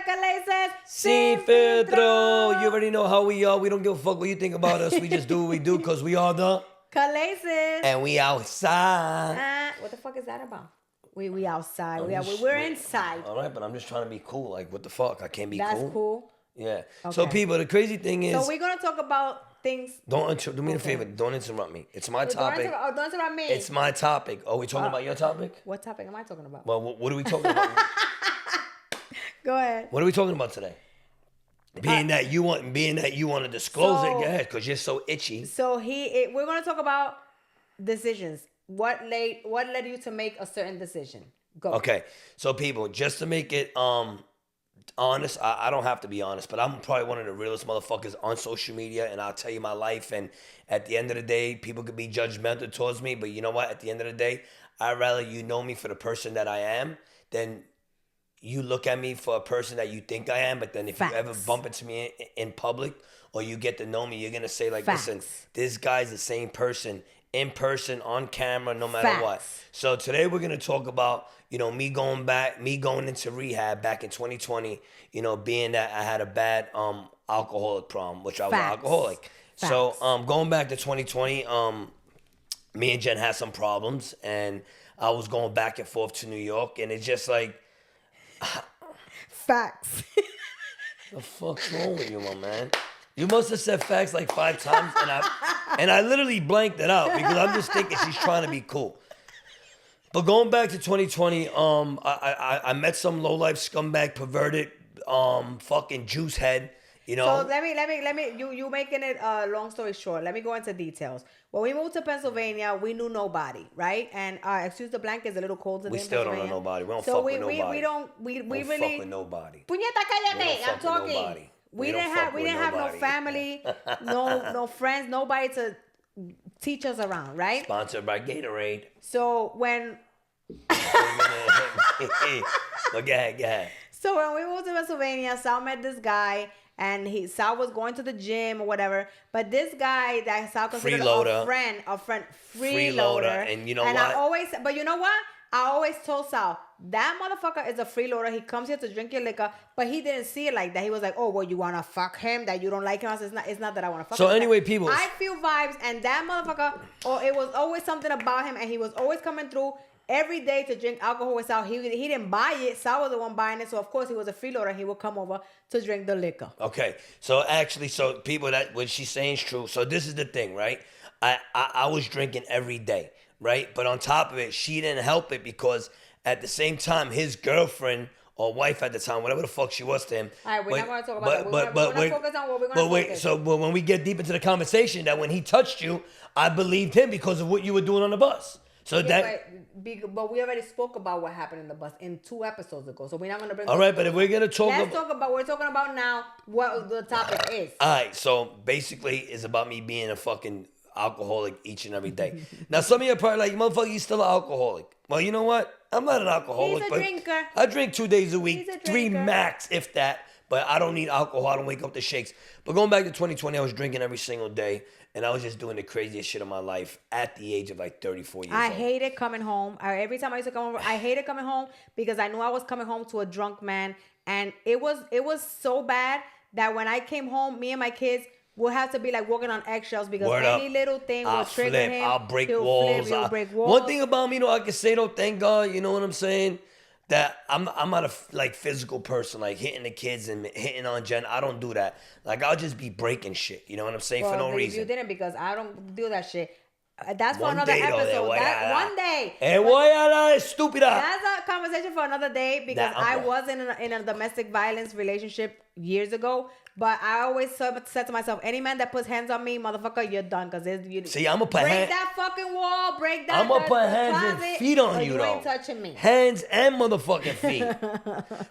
Recklessness Sin filtro. You already know how we are. We don't give a fuck what you think about us. We just do what we do because we are the Calaces. and we outside. What the fuck is that about? We outside. We're inside. All right, but I'm just trying to be cool. Like, what the fuck? I can't be cool. That's cool. Yeah. Okay. So, people, the crazy thing is... So, we're going to talk about things... Do me a favor. Don't interrupt me. It's my topic. Don't interrupt me. It's my topic. Are we talking about your topic? What topic am I talking about? Well, what are we talking about? Go ahead. What are we talking about today? Being that you want to disclose it, go ahead, because you're so itchy. So we're going to talk about decisions. What led you to make a certain decision? Go. Okay, so people, just to make it honest, I don't have to be honest, but I'm probably one of the realest motherfuckers on social media, and I'll tell you my life. And at the end of the day, people could be judgmental towards me, but you know what? At the end of the day, I'd rather you know me for the person that I am than you look at me for a person that you think I am. But then if you ever bump into me in public or you get to know me, you're gonna say like, listen, this guy's the same person in person, on camera, no matter what. So today we're gonna talk about, me going into rehab back in 2020, being that I had a bad alcoholic problem, which I was an alcoholic. So going back to 2020, me and Jen had some problems, and I was going back and forth to New York, and it's just like facts. The fuck's wrong with you, my man? You must have said facts like 5 times, and I literally blanked it out because I'm just thinking she's trying to be cool. But going back to 2020, I met some low-life scumbag, perverted, fucking juice head, So let me. You making it long story short. Let me go into details. When we moved to Pennsylvania, we knew nobody, right? And excuse the blanket, it's a little cold today. We still don't know nobody. We don't fuck with nobody. We really fuck with nobody. Puñeta, cállate! I'm talking. Nobody. We didn't have no family, no friends, nobody to teach us around, right? Sponsored by Gatorade. So when Go ahead. So when we moved to Pennsylvania, Sal met this guy, and Sal was going to the gym or whatever. But this guy that Sal considered a friend, freeloader. And you know and what? But you know what? I always told Sal, that motherfucker is a freeloader. He comes here to drink your liquor, but he didn't see it like that. He was like, oh, well, you want to fuck him? That you don't like him? I said, it's not that I want to fuck him. So anyway, people. I feel vibes, and that motherfucker, it was always something about him, and he was always coming through every day to drink alcohol with Sal. He didn't buy it. Sal was the one buying it. So, of course, he was a freeloader. He would come over to drink the liquor. Okay. So, actually, people, that what she's saying is true. So, this is the thing, right? I was drinking every day, right? But on top of it, she didn't help it because at the same time, his girlfriend or wife at the time, whatever the fuck she was to him. All right, we're not going to talk about that. We're going to focus on what we're going to focus. So when we get deep into the conversation, that when he touched you, I believed him because of what you were doing on the bus. So but we already spoke about what happened in the bus in 2 episodes ago. So we're not going to bring. All right, but if we're going to talk, we're talking about now what the topic is. All right, so basically, it's about me being a fucking alcoholic each and every day. Now, some of you are probably like, motherfucker, you still an alcoholic. Well, you know what? I'm not an alcoholic. He's a drinker. I drink 2 days a week, 3 max, if that. But I don't need alcohol. I don't wake up to shakes. But going back to 2020, I was drinking every single day. And I was just doing the craziest shit of my life at the age of like 34 years old. I hated coming home. Every time I used to come over, I hated coming home because I knew I was coming home to a drunk man. And it was so bad that when I came home, me and my kids would have to be like walking on eggshells because any little thing will trigger him. I'll break walls. He'll break walls. One thing about me, I can say though, thank God, you know what I'm saying? That I'm not a like physical person, like hitting the kids and hitting on Jen. I don't do that. Like I'll just be breaking shit. You know what I'm saying? For no reason. You didn't because I don't do that shit. That's for another episode. One day. Estúpida. That's a conversation for another day because I was in a domestic violence relationship years ago. But I always said to myself, any man that puts hands on me, motherfucker, you're done. See, I'm going to put break that fucking wall, break that I'm going to put hands and feet on you, though. You ain't touching me. Hands and motherfucking feet.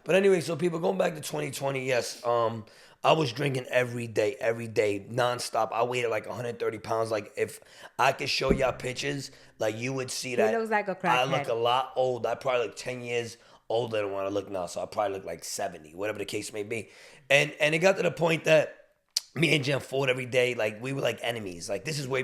But anyway, so people, going back to 2020, yes, I was drinking every day, nonstop. I weighed like 130 pounds. Like, if I could show y'all pictures, like, you would see that. He looks like a crackhead. I look a lot old. I probably look 10 years older than what I look now. So I probably look like 70, whatever the case may be. And it got to the point that me and Jen fought every day. Like, we were like enemies. Like, this is way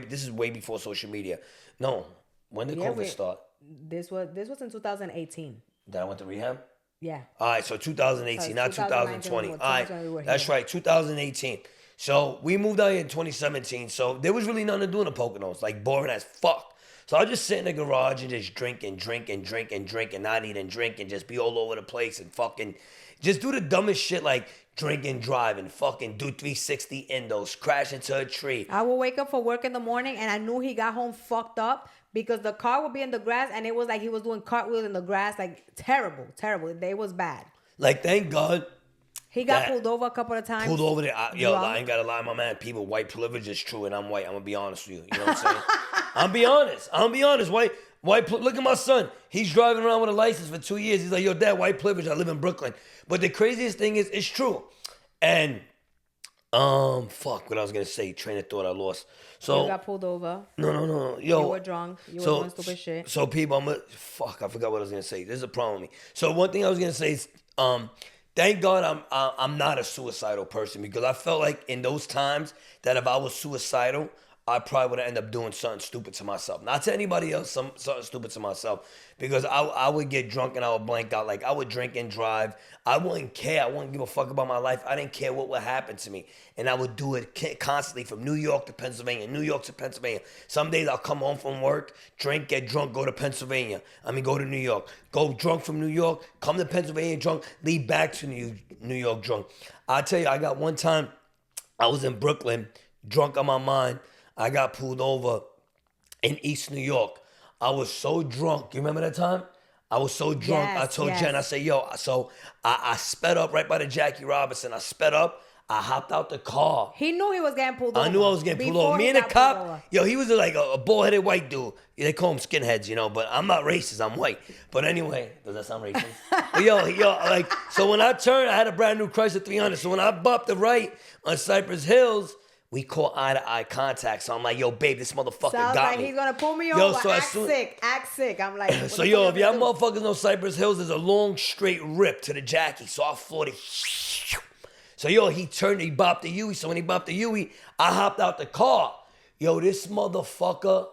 before social media. No. When did COVID start? This was in 2018. That I went to rehab? Yeah. All right, so 2018, not 2020. All right, that's right, 2018. So we moved out here in 2017. So there was really nothing to do in the Poconos, like boring as fuck. So I just sit in the garage and just drink and drink and drink and drink and not eat and drink and just be all over the place and fucking just do the dumbest shit like drink and drive and fucking do 360 endos, crash into a tree. I would wake up for work in the morning and I knew he got home fucked up because the car would be in the grass and it was like he was doing cartwheels in the grass. Like terrible, terrible. It was bad. Like, thank God. He got pulled over a couple of times. Pulled over there. I ain't got to lie, my man. People, white privilege is true and I'm white. I'm going to be honest with you. You know what I'm saying? I'm be honest. Look at my son. He's driving around with a license for 2 years. He's like, yo, dad, white privilege. I live in Brooklyn. But the craziest thing is, it's true. And, fuck, what I was going to say. Train of thought I lost. So you got pulled over. No. Yo. You were drunk. You were doing stupid shit. So people, I forgot what I was going to say. This is a problem with me. So one thing I was going to say is, thank God I'm not a suicidal person because I felt like in those times that if I was suicidal, I probably would have ended up doing something stupid to myself. Not to anybody else, something stupid to myself. Because I would get drunk and I would blank out. Like, I would drink and drive. I wouldn't care. I wouldn't give a fuck about my life. I didn't care what would happen to me. And I would do it constantly from New York to Pennsylvania, New York to Pennsylvania. Some days I'll come home from work, drink, get drunk, go to Pennsylvania. Go to New York. Go drunk from New York, come to Pennsylvania drunk, leave back to New York drunk. I tell you, I got one time, I was in Brooklyn, drunk on my mind. I got pulled over in East New York. I was so drunk. You remember that time? I was so drunk. Yes, I told Jen, I said, yo, so I sped up right by the Jackie Robinson. I sped up. I hopped out the car. He knew he was getting pulled over. I knew I was getting pulled over. Me and the cop, yo, he was like a bald-headed white dude. They call him skinheads, you know, but I'm not racist. I'm white. But anyway, does that sound racist? But yo, like, so when I turned, I had a brand new Chrysler 300. So when I bumped the right on Cypress Hills, we caught eye-to-eye contact. So I'm like, yo, babe, this motherfucker got like me. He's going to pull me over. So act sick. I'm like, so, yo, if y'all motherfuckers know Cypress Hills, there's a long, straight rip to the Jackie. So I fought it. So, yo, he bopped the Huey. So when he bopped the Huey, I hopped out the car. Yo, this motherfucker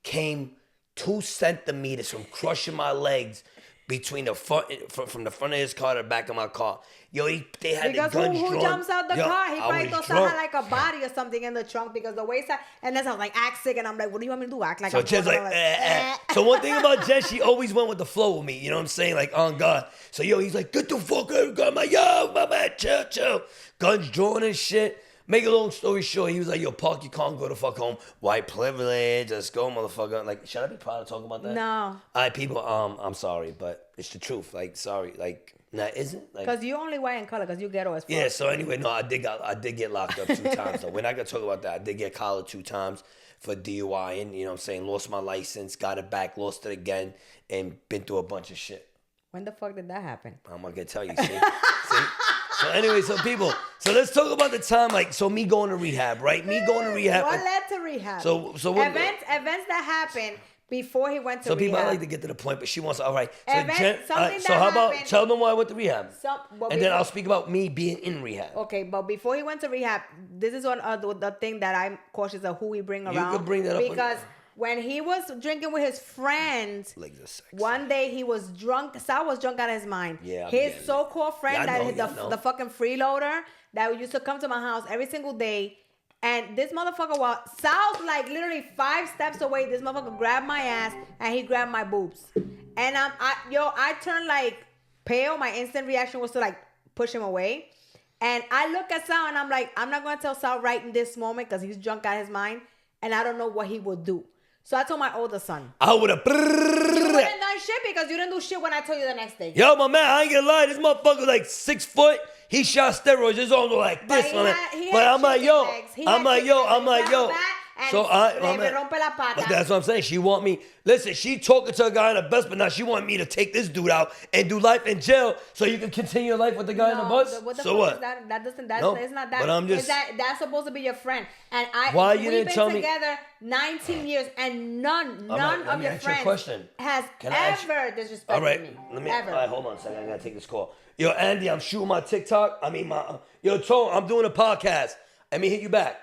came 2 centimeters from crushing my legs between the front, from the front of his car to the back of my car. Yo, they had the guns drawn. Because who jumps out the car? He probably thought I had like a body or something in the trunk because the way side. And then I was like, act sick. And I'm like, what do you want me to do? Act like so I'm Jen's like. So one thing about Jen, she always went with the flow with me. You know what I'm saying? Like, on God. So, yo, he's like, get the fuck out of the car. I'm like, yo, my man, chill. Guns drawn and shit. Make a long story short, he was like, yo, park your car and go the fuck home. White privilege, let's go, motherfucker. Like, should I be proud of talking about that? No. All right, people, I'm sorry, but it's the truth. Like, sorry, like, nah, isn't? Because you only white in color, because you ghetto as fuck. Yeah, so anyway, no, I did get locked up 2 times. So we're not going to talk about that. I did get collared 2 times for DUI, and, you know what I'm saying, lost my license, got it back, lost it again, and been through a bunch of shit. When the fuck did that happen? I'm not going to tell you, see? So anyway, so people, so let's talk about the time, like, so me going to rehab, right? Me going to rehab. What led to rehab? So what, events that happened before he went to rehab. So people, I like to get to the point, but she wants, all right. So, so how about, tell them why I went to rehab. And then I'll speak about me being in rehab. Okay, but before he went to rehab, this is one the thing that I'm cautious of who we bring around. You could bring that up. Because when he was drinking with his friends, one day he was drunk. Sal was drunk out of his mind. Yeah, his so-called friend, the fucking freeloader that used to come to my house every single day. And this motherfucker, Sal's like literally 5 steps away. This motherfucker grabbed my ass and he grabbed my boobs. And I turned like pale. My instant reaction was to like push him away. And I look at Sal and I'm like, I'm not going to tell Sal right in this moment because he's drunk out of his mind. And I don't know what he would do. So I told my older son. I would have. You wouldn't done shit because you didn't do shit when I told you the next day. Yo, my man, I ain't gonna lie. This motherfucker like 6 foot. He shot steroids. His arms were like this, man. But I'm like, yo. So but that's what I'm saying. She want me. Listen, she talking to a guy in the bus, but now she want me to take this dude out and do life in jail so you can continue your life with the guy in the bus. So what? It's not that. But I'm just. That's supposed to be your friend. And why you didn't tell me? We've been together 19 years, and none of your friends has ever disrespected me. Ever. All right, hold on a second. I gotta take this call. Yo, Andy, I'm shooting my TikTok. Yo, Tone, I'm doing a podcast. Let me hit you back.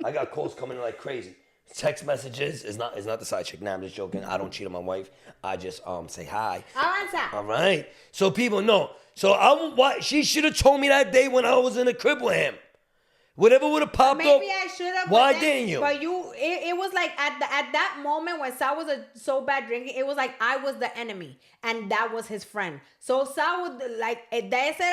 I got calls coming in like crazy. Text messages is not the side chick. Nah, I'm just joking. I don't cheat on my wife. I just say hi. All right. So people know. So why she should have told me that day when I was in the crib with him. Whatever would have popped up. Maybe I should have. Why didn't you? But it was like at that moment when Sal was so bad drinking, it was like I was the enemy and that was his friend. So Sal would like they said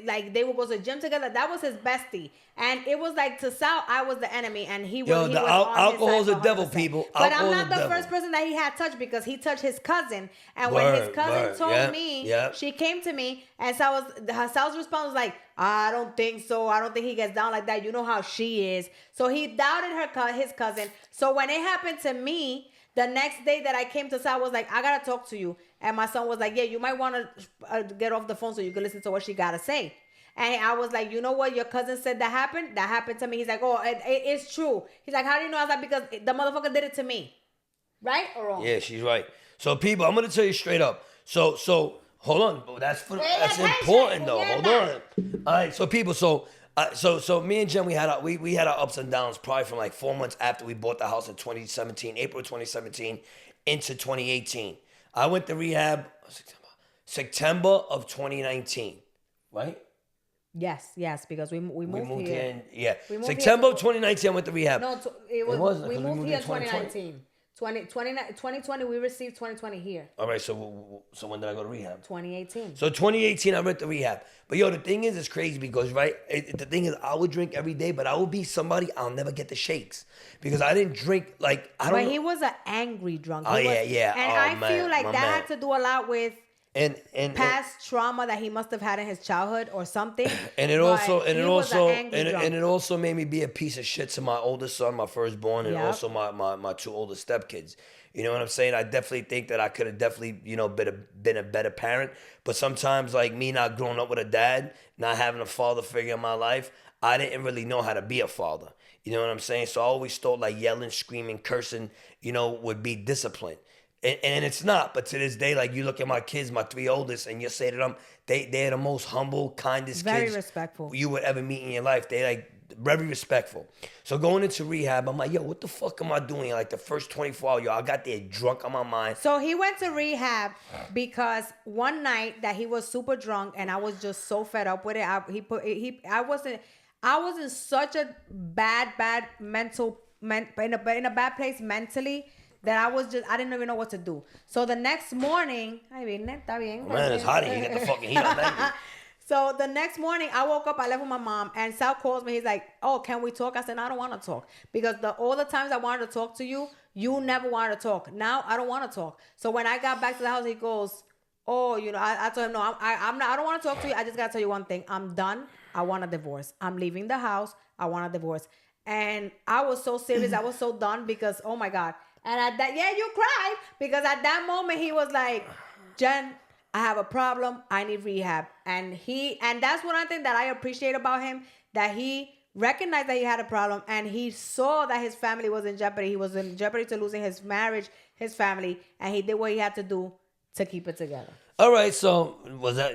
like they would go to the gym together. That was his bestie, and it was like to Sal I was the enemy and he was. Yo, he the was on alcohol's his the side devil, 100%. people. But I'm Alcohol's not the the devil. first person that he had touched because he touched his cousin, and when his cousin told me, she came to me and Sal's response was like, I don't think so. I don't think he gets down like that. You know how she is. So he doubted his cousin. So when it happened to me, the next day that I came to Sal was like, I gotta talk to you. And my son was like, yeah, you might want to get off the phone so you can listen to what she gotta say. And I was like, you know what? Your cousin said that happened. That happened to me. He's like, oh, it's true. He's like, how do you know? I was like, because the motherfucker did it to me. Right or wrong? Yeah, she's right. So people, I'm gonna tell you straight up. So hold on, that's important though. Hold on. All right, so people, so me and Jen, we had our ups and downs probably from like 4 months after we bought the house in 2017, April 2017, into 2018. I went to rehab September of 2019, right? Yes, because we moved here. Yeah, September of 2019, I went to rehab. No, it wasn't. We moved here in 2019. 2020, we received 2020 here. All right, so when did I go to rehab? 2018. So 2018, I went to rehab. But yo, the thing is, it's crazy because, right, the thing is, I would drink every day, but I would be somebody, I'll never get the shakes. Because I didn't drink, like, I don't know. But he was an angry drunk. Oh, yeah. And I feel like that had to do a lot with past trauma that he must have had in his childhood or something. And it also made me be a piece of shit to my oldest son, my firstborn, and also my two oldest stepkids. You know what I'm saying? I definitely think that I could have definitely, been a better parent. But sometimes, like me not growing up with a dad, not having a father figure in my life, I didn't really know how to be a father. You know what I'm saying? So I always thought like yelling, screaming, cursing, would be discipline. And it's not, but to this day, like you look at my kids, my three oldest, and you say to them, they're the most humble, kindest very kids respectful you would ever meet in your life. They like very respectful. So going into rehab, I'm like, yo, what the fuck am I doing? Like the first 24 hours, yo, I got there drunk on my mind. So he went to rehab because one night that he was super drunk, and I was just so fed up with it. I was in such a bad in a bad place mentally. That I didn't even know what to do. So the next morning, Man, it's hot. You get the fucking heat on that. So the next morning, I woke up, I left with my mom, and Sal calls me. He's like, oh, can we talk? I said, no, I don't want to talk. Because all the times I wanted to talk to you, you never wanted to talk. Now I don't want to talk. So when I got back to the house, he goes, oh, I told him, no, I don't want to talk to you. I just got to tell you one thing. I'm done. I want a divorce. I'm leaving the house. I want a divorce. And I was so serious. I was so done because, oh my God. And at that, you cried because at that moment he was like, Jen, I have a problem. I need rehab. And that's one thing that I appreciate about him, that he recognized that he had a problem and he saw that his family was in jeopardy. He was in jeopardy to losing his marriage, his family, and he did what he had to do to keep it together. All right. So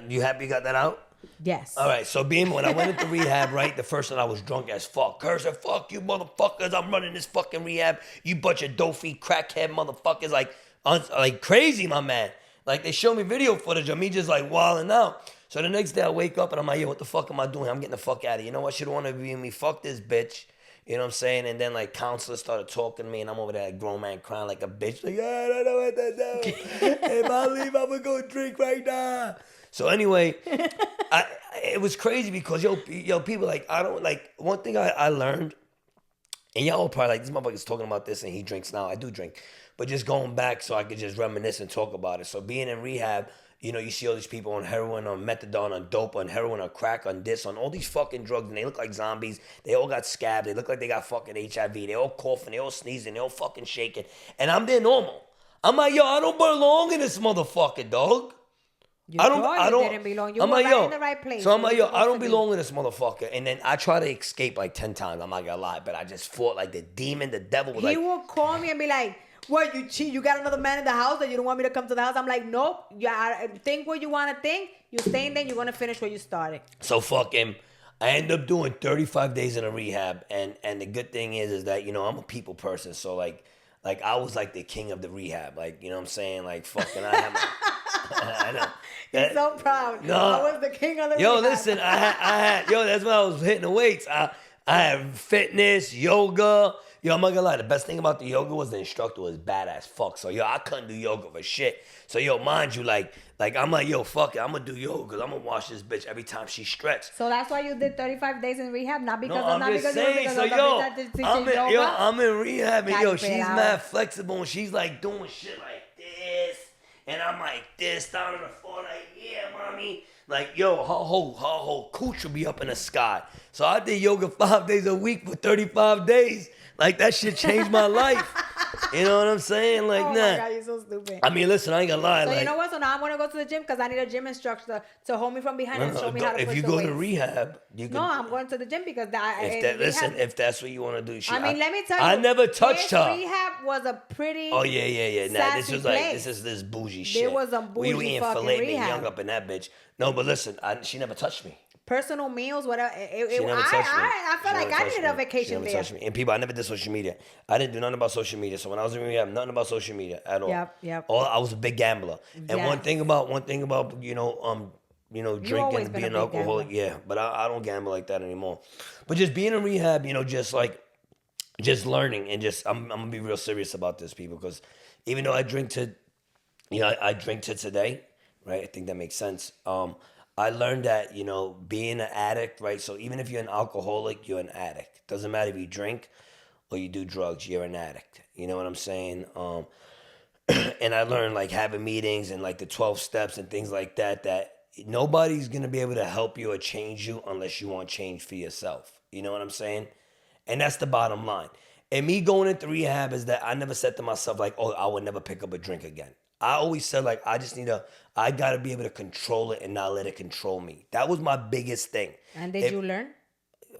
you happy you got that out? Yes. All right, so when I went into rehab, right, the first night I was drunk as fuck. Cursing, fuck you motherfuckers, I'm running this fucking rehab. You bunch of dope-feet crackhead motherfuckers, like crazy, my man. Like, they show me video footage of me just, like, wilding out. So the next day I wake up and I'm like, yo, what the fuck am I doing? I'm getting the fuck out of here. You know what? She don't want to be with me. Fuck this bitch. You know what I'm saying? And then, like, counselors started talking to me, and I'm over there, like, grown man crying like a bitch. Like, I don't know what to do. If I leave, I'm going to go drink right now. So anyway, it was crazy because, yo, people, like, I don't, like, one thing I learned, and y'all probably like, this motherfucker's talking about this and he drinks now. I do drink. But just going back so I could just reminisce and talk about it. So being in rehab, you see all these people on heroin, on methadone, on dope, on heroin, on crack, on this, on all these fucking drugs, and they look like zombies. They all got scabs. They look like they got fucking HIV. They all coughing. They all sneezing. They all fucking shaking. And I'm there normal. I'm like, yo, I don't belong in this motherfucker, dog. I didn't belong. You were right in the right place. So I'm like, yo, I don't belong in this motherfucker. And then I try to escape like 10 times. I'm not gonna lie, but I just fought like the demon, the devil. He will call me and be like, what, you cheat? You got another man in the house that you don't want me to come to the house? I'm like, nope. Think what you want to think. You stay in there, you're going to finish what you started. So fucking, I ended up doing 35 days in a rehab, and the good thing is that I'm a people person, so like I was like the king of the rehab, like you know what I'm saying, like fucking I had my, I know He's that so proud. no, I was the king of the yo, rehab. listen, yo, that's when I was hitting the weights. I had fitness, yoga. Yo, I'm not gonna lie. The best thing about the yoga was the instructor was badass fuck. So yo, I couldn't do yoga for shit. So yo, mind you, like I'm like yo, fuck it, I'm gonna do yoga because I'm gonna watch this bitch every time she stretch. So that's why you did 35 days in rehab, not because No, of I'm not just because you were saying. because So of the yo, bitch that teaching yoga. I'm in rehab, and yo, Ay, she's pelao. mad flexible, and she's like doing shit like this, and I'm like this down on the floor, like yeah, mommy. Like yo, her whole cooch will be up in the sky. So I did yoga 5 days a week for 35 days. Like that shit changed my life. You know what I'm saying? Like Oh my nah. god, you're so stupid. I mean, listen, I ain't gonna lie. So like, you know what? So now I'm gonna go to the gym because I need a gym instructor to hold me from behind and show me how to if push you the go weights. to rehab, you can. No, I'm going to the gym because that. If in that listen, rehab, if that's what you want to do, I mean, let me tell you, I never touched his her. rehab was a pretty. Oh yeah. Nah, this sassy was like place. this bougie There shit. was a We bougie eating fucking filet mignon rehab. up in that bitch. No, but listen, she never touched me. Personal meals, whatever. She never touched me. I felt like I needed a She vacation never there. touched me. And people, I never did social media. I didn't do nothing about social media. So when I was in rehab, nothing about social media at all. Yep. All I was a big gambler. And Yes. one thing about drinking always and been a being big alcoholic, gambler. yeah. But I don't gamble like that anymore. But just being in rehab, just learning and I'm gonna be real serious about this, people, because even though I drink to I drink to today, right? I think that makes sense. I learned that, being an addict, right? So even if you're an alcoholic, you're an addict. Doesn't matter if you drink or you do drugs, you're an addict. You know what I'm saying? And I learned like having meetings and like the 12 steps and things like that, that nobody's gonna be able to help you or change you unless you want change for yourself. You know what I'm saying? And that's the bottom line. And me going into rehab is that I never said to myself, like, oh, I would never pick up a drink again. I always said, like, I gotta be able to control it and not let it control me. That was my biggest thing. And did you learn?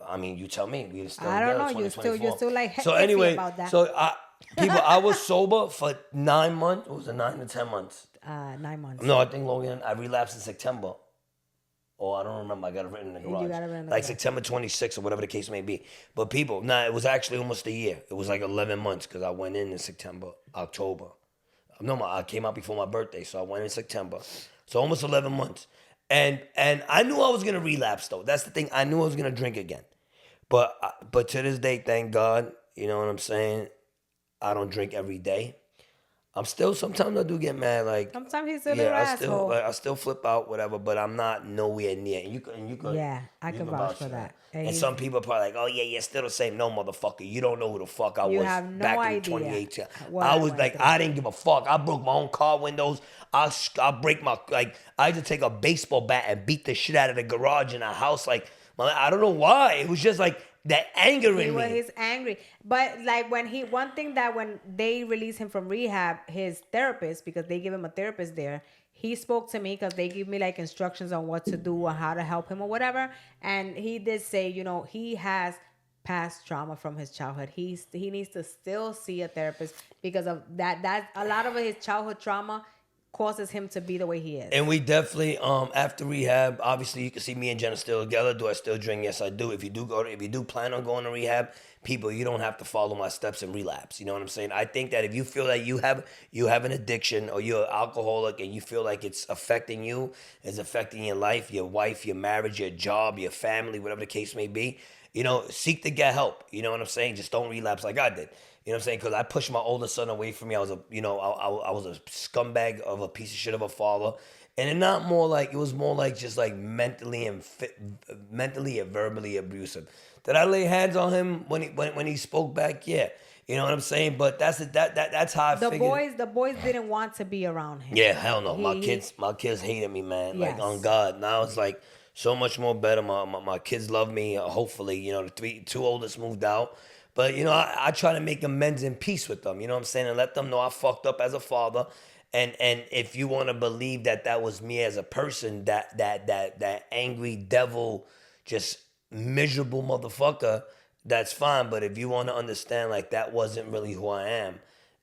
I mean, you tell me. We still I don't together, know. You're 2024. still like So iffy anyway, about that. I was sober for 9 months. It was 9 to 10 months. 9 months. No, I think Logan, I relapsed in September. Oh, I don't remember. I got it written in the garage. You got it written in the like garage. September 26th or whatever the case may be. But people, it was actually almost a year. It was like 11 months because I went in September, October. No, I came out before my birthday, so I went in September. So almost 11 months. And I knew I was going to relapse, though. That's the thing. I knew I was going to drink again. But to this day, thank God, you know what I'm saying? I don't drink every day. Sometimes I do get mad, like Sometimes he's a little asshole. I still flip out, whatever, but I'm not nowhere near. And you can Yeah, I can vouch for that. And some people are probably like, oh yeah, you're still the same. No, motherfucker, you don't know who the fuck I was have no back in idea 2018. what I I was went like, through. I didn't give a fuck. I broke my own car windows. I break I had to take a baseball bat and beat the shit out of the garage in a house. Like, I don't know why. It was just like that anger in me. He's angry. But like when they release him from rehab, his therapist, because they give him a therapist there, he spoke to me because they give me like instructions on what to do or how to help him or whatever. And he did say, he has past trauma from his childhood. He needs to still see a therapist because of that a lot of his childhood trauma causes him to be the way he is. And we definitely, after rehab, obviously you can see me and Jenna still together. Do I still drink? Yes, I do. If you do plan on going to rehab, people, you don't have to follow my steps and relapse. You know what I'm saying? I think that if you feel that you have an addiction or you're an alcoholic and you feel like it's affecting you, it's affecting your life, your wife, your marriage, your job, your family, whatever the case may be, seek to get help. You know what I'm saying? Just don't relapse like I did. You know what I'm saying? Because I pushed my older son away from me. I was I was a scumbag of a piece of shit of a father. And it was more like just like mentally and verbally abusive. Did I lay hands on him when he spoke back? Yeah. You know what I'm saying? But that's how I figured. The boys didn't want to be around him. Yeah, hell no. My kids hated me, man. Yes. Like on God. Now it's like so much more better. My kids love me. Hopefully, the two oldest moved out. But, I try to make amends and peace with them, you know what I'm saying? And let them know I fucked up as a father. And if you want to believe that was me as a person, that angry devil, just miserable motherfucker, that's fine. But if you want to understand, like, that wasn't really who I am,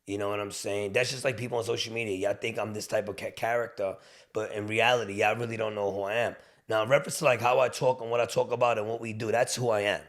you know what I'm saying? That's just like people on social media. Y'all think I'm this type of character, but in reality, y'all really don't know who I am. Now, in reference to like how I talk and what I talk about and what we do, that's who I am.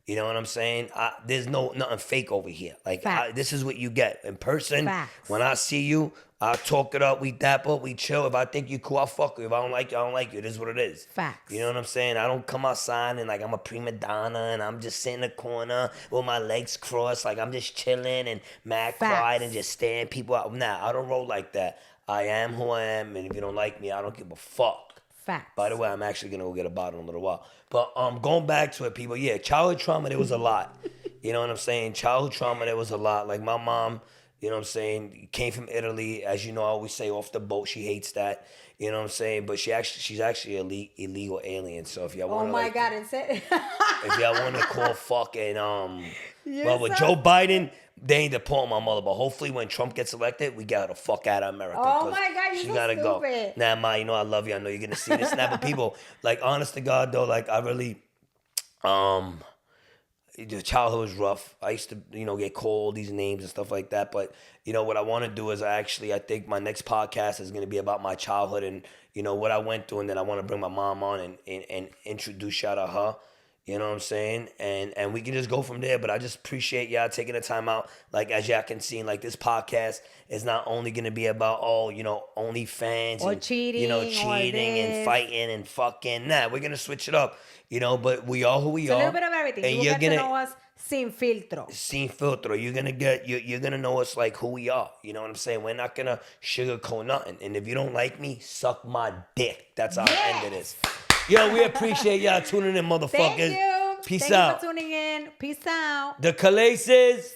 You know what I'm saying? There's nothing fake over here. Like this is what you get in person. Facts. When I see you, I talk it up. We dap up. We chill. If I think you cool, I fuck you. If I don't like you, I don't like you. It is what it is. Facts. You know what I'm saying? I don't come outside and like I'm a prima donna and I'm just sitting in the corner with my legs crossed, like I'm just chilling and mad quiet and just staring people out. Nah, I don't roll like that. I am who I am, and if you don't like me, I don't give a fuck. Facts. By the way, I'm actually gonna go get a bottle in a little while. But going back to it, people, yeah, childhood trauma, there was a lot. You know what I'm saying? Childhood trauma, there was a lot. Like my mom, you know what I'm saying, came from Italy. As you know, I always say off the boat, she hates that. You know what I'm saying? But she's actually a illegal alien. So if y'all want Oh my God, if y'all want to call fucking well, with sir. Joe Biden, they ain't deporting my mother. But hopefully when Trump gets elected, we get her the fuck out of America. Oh my God, she so gotta stupid. go. Nah, Ma, you know I love you. I know you're gonna see this. Nah, but people, like, honest to God though, like I really the childhood was rough. I used to, get called these names and stuff like that. But, what I want to do is I think my next podcast is going to be about my childhood and, what I went through. And then I want to bring my mom on and introduce y'all to her. You know what I'm saying? And we can just go from there. But I just appreciate y'all taking the time out. Like, as y'all can see, like, this podcast is not only going to be about, OnlyFans. Or and, cheating. Cheating and fighting and fucking. Nah, we're going to switch it up. But we are who we are. A little bit of everything. And you're gonna know us sin filtro. Sin filtro. You're gonna know us like who we are. You know what I'm saying? We're not gonna sugarcoat nothing. And if you don't like me, suck my dick. That's our end of this. Yo, we appreciate y'all tuning in, motherfuckers. Thank you. Peace Thank out. you for tuning in. Peace out. The Calaces.